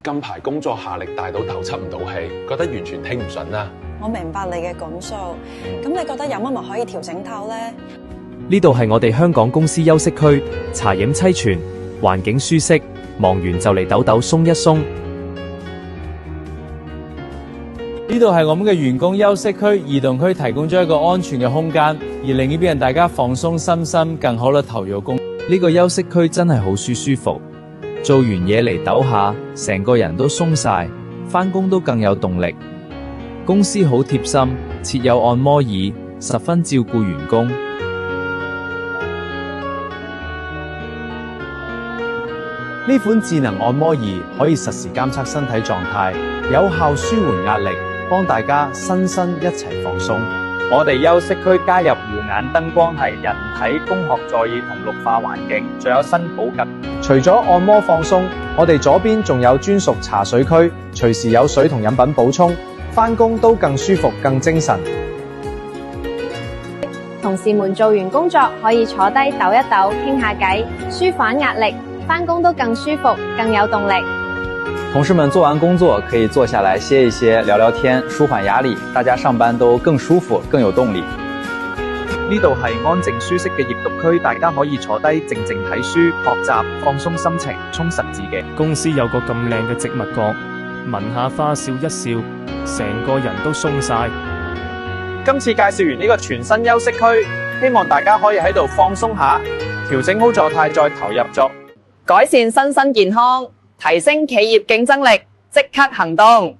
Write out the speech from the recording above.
近排工作壓力大到頭七唔到氣，覺得完全聽唔順啦。我明白你嘅感受，咁你覺得有乜咪可以調整透呢？呢度係我哋香港公司休息區，茶飲淒泉，環境舒適，忙完就嚟抖抖鬆一鬆。呢度係我們嘅員工休息區、兒童區，提供咗一個安全嘅空間，而令呢邊人大家放鬆身心，更好地投入工。呢個休息區真係好舒服，做完嘢嚟抖下，成個人都鬆晒，返工都更有動力。公司好貼心，設有按摩椅，十分照顧員工。呢款智能按摩儀可以實時監測身體狀態，有效舒緩壓力，幫大家身心一齊放鬆。我哋休息區加入護眼燈光系、人體工學座椅同綠化環境，仲有新補給。除咗按摩放鬆，我哋左邊仲有專屬茶水區，隨時有水同飲品補充，返工都更舒服、更精神。同事們做完工作可以坐低抖一抖，傾下偈，舒緩壓力，返工都更舒服、更有動力。同事們做完工作可以坐下來歇一歇，聊聊天，舒緩壓力，大家上班都更舒服、更有動力。呢度係安靜舒適嘅閱讀區，大家可以坐低靜靜睇書、學習、放鬆心情、充實自己。公司有個咁靚嘅植物角，聞下花笑一笑，成個人都鬆晒。今次介紹完呢個全新休息區，希望大家可以喺度放鬆下，調整好狀態再投入作，改善身心健康，提升企業競爭力，即刻行動！